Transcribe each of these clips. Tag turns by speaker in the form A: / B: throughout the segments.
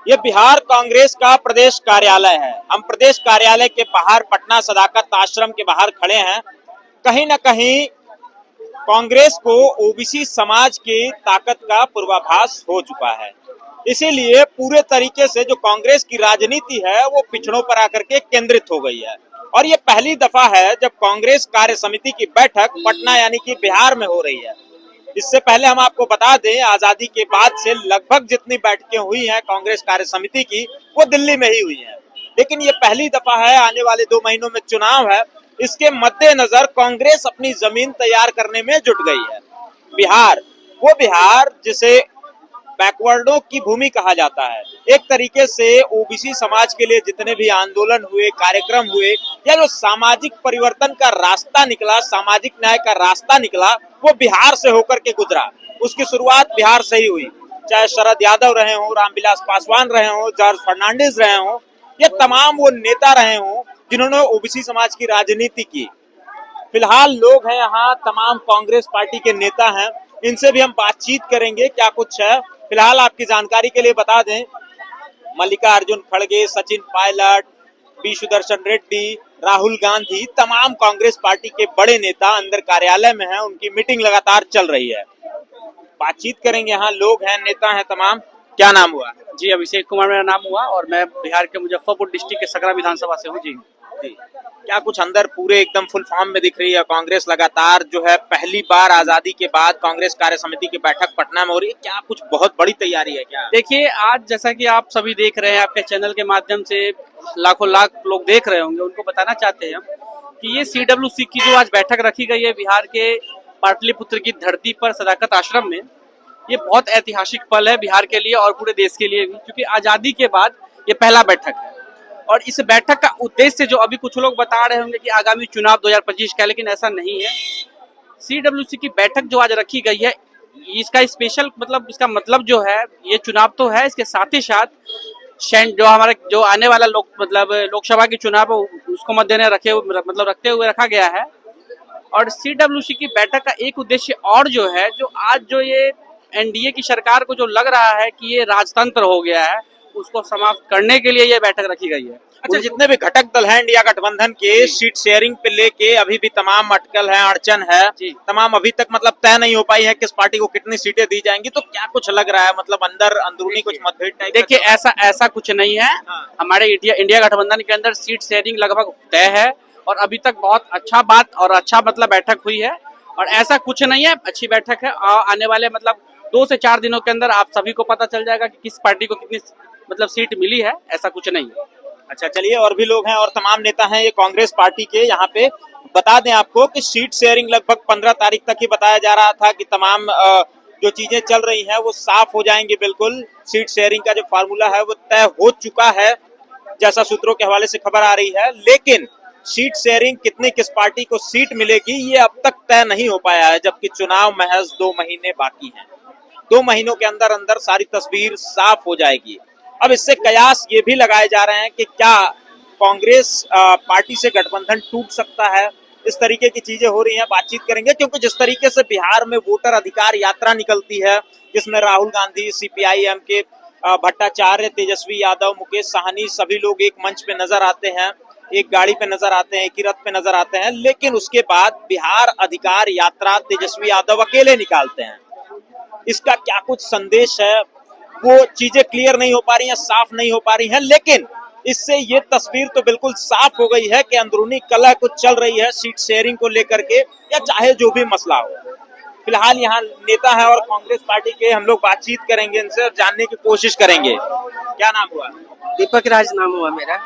A: ये बिहार कांग्रेस का प्रदेश कार्यालय है। हम प्रदेश कार्यालय के बाहर पटना सदाकत आश्रम के बाहर खड़े हैं। कहीं ना कहीं कांग्रेस को ओबीसी समाज की ताकत का पूर्वाभास हो चुका है। इसीलिए पूरे तरीके से जो कांग्रेस की राजनीति है वो पिछड़ों पर आकर के केंद्रित हो गई है। और ये पहली दफा है जब कांग्रेस कार्य समिति की बैठक पटना यानी कि बिहार में हो रही है। इससे पहले हम आपको बता दें, आजादी के बाद से लगभग जितनी बैठकें हुई हैं कांग्रेस कार्य समिति की, वो दिल्ली में ही हुई हैं। लेकिन ये पहली दफा है, आने वाले 2 महीनों में चुनाव है, इसके मद्देनजर कांग्रेस अपनी जमीन तैयार करने में जुट गई है। बिहार, वो बिहार जिसे बैकवर्डों की भूमि कहा जाता है। एक तरीके से ओबीसी समाज के लिए जितने भी आंदोलन हुए, कार्यक्रम हुए, या जो सामाजिक परिवर्तन का रास्ता निकला, सामाजिक न्याय का रास्ता निकला, वो बिहार से होकर के गुजरा। उसकी शुरुआत बिहार से ही हुई। चाहे शरद यादव रहे हों, रामविलास पासवान रहे हों, जॉर्ज फर्नांडिस रहे हों, ये तमाम वो नेता रहे हों जिन्होंने ओबीसी समाज की राजनीति की। फिलहाल लोग हैं यहाँ, तमाम कांग्रेस पार्टी के नेता हैं, इनसे भी हम बातचीत करेंगे क्या कुछ है। फिलहाल आपकी जानकारी के लिए बता दें, मल्लिकार्जुन खड़गे, सचिन पायलट, पी सुदर्शन रेड्डी, राहुल गांधी, तमाम कांग्रेस पार्टी के बड़े नेता अंदर कार्यालय में हैं। उनकी मीटिंग लगातार चल रही है। बातचीत करेंगे, यहाँ लोग हैं, नेता हैं तमाम। क्या नाम हुआ?
B: जी, अभिषेक कुमार मेरा नाम हुआ और मैं बिहार के मुजफ्फरपुर डिस्ट्रिक्ट के सकरा विधानसभा से हूँ। जी
A: जी, क्या कुछ अंदर पूरे एकदम फुल फॉर्म में दिख रही है कांग्रेस? लगातार जो है पहली बार आजादी के बाद कांग्रेस कार्य समिति की बैठक पटना में हो रही है। क्या कुछ बहुत बड़ी तैयारी है क्या?
B: देखिए, आज जैसा कि आप सभी देख रहे हैं, आपके चैनल के माध्यम से लाखों लाख लोग देख रहे होंगे, उनको बताना चाहते हैं कि ये सीडब्ल्यूसी की जो आज बैठक रखी गई है बिहार के पाटलिपुत्र की धरती पर सदाकत आश्रम में, ये बहुत ऐतिहासिक पल है बिहार के लिए और पूरे देश के लिए भी, क्योंकि आजादी के बाद ये पहला बैठक है। और इस बैठक का उद्देश्य जो अभी कुछ लोग बता रहे होंगे कि आगामी चुनाव 2025 का, लेकिन ऐसा नहीं है। सीडब्ल्यूसी की बैठक जो आज रखी गई है, इसका स्पेशल मतलब, इसका मतलब जो है, ये चुनाव तो है, इसके साथ ही साथ जो हमारे जो आने वाला लोकसभा की चुनाव उसको मद्देनजर रखते हुए रखा गया है। और सीडब्ल्यूसी की बैठक का एक उद्देश्य और जो है, जो आज जो ये एनडीए की सरकार को जो लग रहा है कि ये राजतंत्र हो गया है, उसको समाप्त करने के लिए ये बैठक रखी गई है।
A: अच्छा, जितने भी घटक दल हैं इंडिया गठबंधन के, सीट शेयरिंग पे लेके अभी भी तमाम अटकल है, अड़चन है, तमाम अभी तक मतलब तय नहीं हो पाई है किस पार्टी को कितनी सीटें दी जाएंगी। तो क्या कुछ लग रहा है, मतलब अंदर अंदरूनी कुछ मतभेद टाइप?
B: देखिए, ऐसा कुछ नहीं है। हमारे इंडिया गठबंधन के अंदर सीट शेयरिंग लगभग तय है और अभी तक बहुत अच्छा मतलब बैठक हुई है और ऐसा कुछ नहीं है। अच्छी बैठक है। आने वाले 2 से 4 दिनों के अंदर आप सभी को पता चल जाएगा कि किस पार्टी को कितनी सीट मिली है। ऐसा कुछ नहीं है।
A: अच्छा, चलिए, और भी लोग हैं और तमाम नेता हैं ये कांग्रेस पार्टी के। यहाँ पे बता दें आपको कि सीट शेयरिंग लगभग 15 तारीख तक ही बताया जा रहा था कि तमाम जो चीजें चल रही हैं वो साफ हो जाएंगी। बिल्कुल सीट शेयरिंग का जो फार्मूला है वो तय हो चुका है, जैसा सूत्रों के हवाले से खबर आ रही है। लेकिन सीट शेयरिंग कितनी किस पार्टी को सीट मिलेगी ये अब तक तय नहीं हो पाया है, जबकि चुनाव महज 2 महीने बाकी हैं। 2 महीनों के अंदर अंदर सारी तस्वीर साफ हो जाएगी। अब इससे कयास ये भी लगाए जा रहे हैं कि क्या कांग्रेस पार्टी से गठबंधन टूट सकता है। इस तरीके की चीजें हो रही हैं। बातचीत करेंगे, क्योंकि जिस तरीके से बिहार में वोटर अधिकार यात्रा निकलती है, जिसमें राहुल गांधी, सीपीआईएम के भट्टाचार्य, तेजस्वी यादव, मुकेश साहनी, सभी लोग एक मंच पे नजर आते हैं, एक गाड़ी पे नजर आते हैं, एक ही रथ पे नजर आते हैं। लेकिन उसके बाद बिहार अधिकार यात्रा तेजस्वी यादव अकेले निकालते हैं। इसका क्या कुछ संदेश है, वो चीजें क्लियर नहीं हो पा रही हैं, साफ नहीं हो पा रही हैं। लेकिन इससे ये तस्वीर तो बिल्कुल साफ हो गई है कि अंदरूनी कलह कुछ चल रही है सीट शेयरिंग को लेकर के, या चाहे जो भी मसला हो। फिलहाल यहाँ नेता है और कांग्रेस पार्टी के, हम लोग बातचीत करेंगे इनसे और जानने की कोशिश करेंगे। क्या नाम हुआ?
C: दीपक राज नाम हुआ मेरा।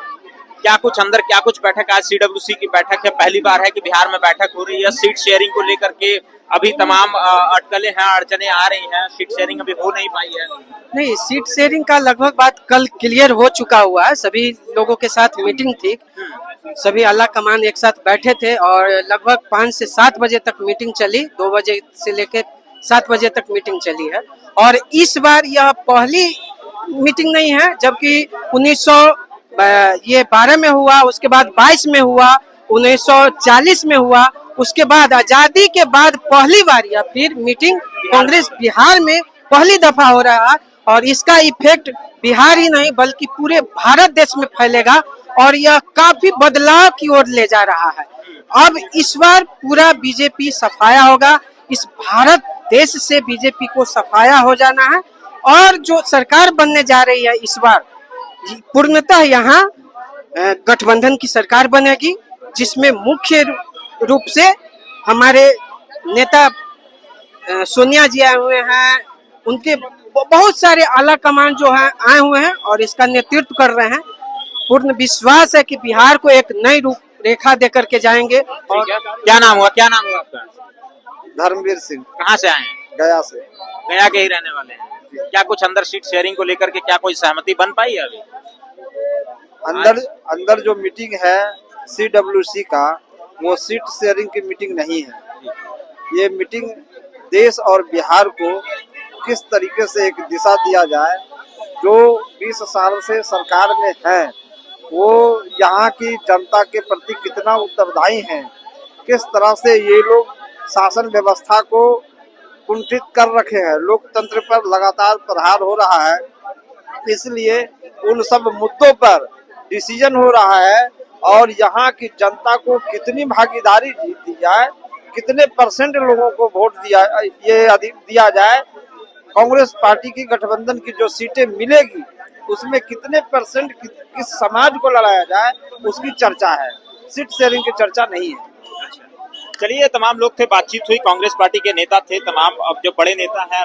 A: क्या कुछ अंदर, क्या कुछ बैठक? आज सीडब्ल्यूसी की बैठक है, पहली बार है कि बिहार में बैठक हो रही है। सीट शेयरिंग को लेकर के अभी तमाम अटकलें हैं, अड़चने आ रही हैं। सीट शेयरिंग अभी हो नहीं पाई है।
C: नहीं, सीट शेयरिंग का लगभग बात कल क्लियर हो चुका हुआ है। सभी लोगों के साथ मीटिंग थी, सभी आला कमान एक साथ बैठे थे और लगभग 5 से 7 बजे तक मीटिंग चली। 2 बजे से लेकर 7 बजे तक मीटिंग चली है। और इस बार यह पहली मीटिंग नहीं है, जबकि 1912 में हुआ, उसके बाद 22 में हुआ, 1940 में हुआ, उसके बाद आजादी के बाद पहली बार या फिर मीटिंग कांग्रेस बिहार में पहली दफा हो रहा है। और इसका इफेक्ट बिहार ही नहीं बल्कि पूरे भारत देश में फैलेगा और यह काफी बदलाव की ओर ले जा रहा है। अब इस बार पूरा बीजेपी सफाया होगा, इस भारत देश से बीजेपी को सफाया हो जाना है और जो सरकार बनने जा रही है इस बार पूर्णतः यहाँ गठबंधन की सरकार बनेगी, जिसमें मुख्य रूप से हमारे नेता सोनिया जी आए हुए हैं, उनके बहुत सारे आला कमान जो हैं आए हुए हैं और इसका नेतृत्व कर रहे हैं। पूर्ण विश्वास है कि बिहार को एक नई रूपरेखा देकर के जाएंगे। और
A: क्या नाम हुआ आपका?
D: धर्मवीर सिंह।
A: कहाँ से आए हैं?
D: गया से।
A: गया के ही रहने वाले हैं। क्या कुछ अंदर सीट शेयरिंग को लेकर के क्या कोई सहमति बन पाई है अभी?
D: अंदर जो मीटिंग है CWC का, वो सीट शेयरिंग की मीटिंग नहीं है। ये मीटिंग देश और बिहार को किस तरीके से एक दिशा दिया जाए, जो 20 साल से सरकार में है वो यहाँ की जनता के प्रति कितना उत्तरदायी हैं, किस तरह से ये लोग शासन व्यवस्था को कुंठित कर रखे हैं, लोकतंत्र पर लगातार प्रहार हो रहा है। इसलिए उन सब मुद्दों पर डिसीजन हो रहा है और यहाँ की जनता को कितनी भागीदारी दी जाए, कितने % लोगों को वोट दिया जाए, कांग्रेस पार्टी की गठबंधन की जो सीटें मिलेगी उसमें कितने % किस समाज को लड़ाया जाए, उसकी चर्चा है। सीट शेयरिंग की चर्चा नहीं है।
A: चलिए, तमाम लोग थे, बातचीत हुई, कांग्रेस पार्टी के नेता थे, तमाम अब जो बड़े नेता हैं,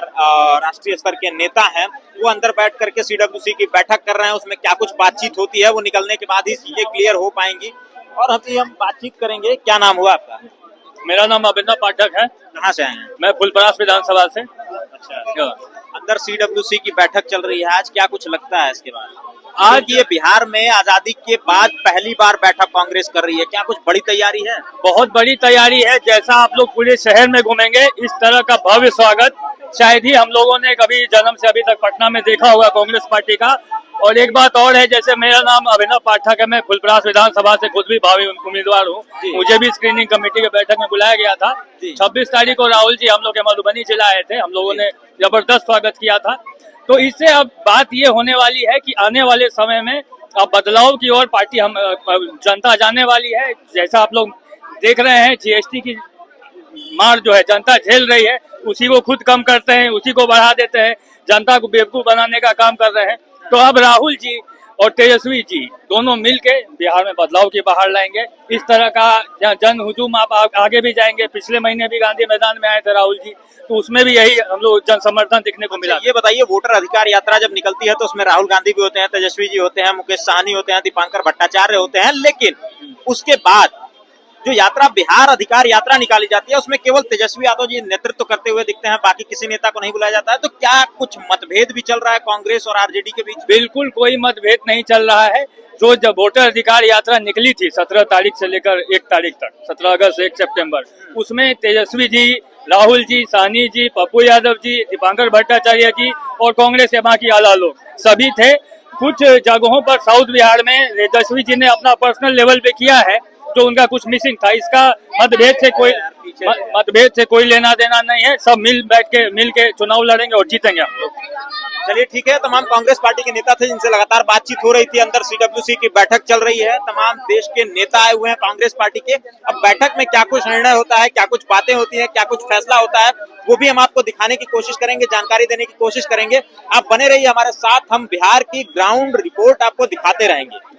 A: राष्ट्रीय स्तर के नेता हैं, वो अंदर बैठ करके CWC की बैठक कर रहे हैं। उसमें क्या कुछ बातचीत होती है वो निकलने के बाद ही चीजें क्लियर हो पाएंगी और हम बातचीत करेंगे। क्या नाम हुआ आपका?
E: मेरा नाम अभिनव पाठक है।
A: कहाँ से आए हैं?
E: मैं फुलपरास विधानसभा से।
A: अच्छा, अंदर CWC की बैठक चल रही है आज, क्या कुछ लगता है इसके बाद? आज ये बिहार में आजादी के बाद पहली बार बैठक कांग्रेस कर रही है, क्या कुछ बड़ी तैयारी है?
E: बहुत बड़ी तैयारी है। जैसा आप लोग पूरे शहर में घूमेंगे, इस तरह का भव्य स्वागत शायद ही हम लोगों ने कभी जन्म से अभी तक पटना में देखा होगा कांग्रेस पार्टी का। और एक बात और है, जैसे मेरा नाम अभिनव पाठक है, मैं फुलपरास विधानसभा से खुद भी भावी उम्मीदवार हूँ। मुझे भी स्क्रीनिंग कमेटी की बैठक में बुलाया गया था। 26 तारीख को राहुल जी हम लोग के मधुबनी जिला आए थे, हम लोगों ने जबरदस्त स्वागत किया था। तो इससे अब बात ये होने वाली है कि आने वाले समय में अब बदलाव की ओर पार्टी हम जनता जाने वाली है। जैसा आप लोग देख रहे हैं, GST की मार जो है जनता झेल रही है, उसी को खुद कम करते हैं, उसी को बढ़ा देते हैं, जनता को बेवकूफ बनाने का काम कर रहे हैं। तो अब राहुल जी और तेजस्वी जी दोनों मिलके बिहार में बदलाव की बहार लाएंगे। इस तरह का जन हुजूम आप आगे भी जाएंगे। पिछले महीने भी गांधी मैदान में आए थे राहुल जी, तो उसमें भी यही हम लोग जन समर्थन दिखने को मिला।
A: ये बताइए, वोटर अधिकार यात्रा जब निकलती है तो उसमें राहुल गांधी भी होते हैं, तेजस्वी जी होते हैं, मुकेश सहनी होते हैं, दीपांकर भट्टाचार्य होते हैं, लेकिन उसके बाद जो यात्रा बिहार अधिकार यात्रा निकाली जाती है उसमें केवल तेजस्वी यादव जी नेतृत्व करते हुए दिखते हैं, बाकी किसी नेता को नहीं बुलाया जाता है। तो क्या कुछ मतभेद भी चल रहा है कांग्रेस और RJD के बीच?
E: बिल्कुल कोई मतभेद नहीं चल रहा है। जो जब वोटर अधिकार यात्रा निकली थी 17 तारीख से लेकर 1 तारीख तक, 17 अगस्त 1 सितंबर, उसमें तेजस्वी जी, राहुल जी, सहनी जी, पप्पू यादव जी, दीपांकर भट्टाचार्य जी और कांग्रेस के बाकी आला लोग सभी थे। कुछ जगहों पर साउथ बिहार में तेजस्वी जी ने अपना पर्सनल लेवल पे किया है, जो उनका कुछ मिसिंग था। इसका मतभेद से कोई लेना देना नहीं है। सब मिल के चुनाव लड़ेंगे और जीतेंगे हम लोग।
A: चलिए ठीक है, तमाम कांग्रेस पार्टी के नेता थे जिनसे लगातार बातचीत हो रही थी। अंदर CWC की बैठक चल रही है, तमाम देश के नेता आए हुए हैं कांग्रेस पार्टी के। अब बैठक में क्या कुछ निर्णय होता है, क्या कुछ बातें होती है, क्या कुछ फैसला होता है, वो भी हम आपको दिखाने की कोशिश करेंगे, जानकारी देने की कोशिश करेंगे। आप बने रहिए हमारे साथ, हम बिहार की ग्राउंड रिपोर्ट आपको दिखाते रहेंगे।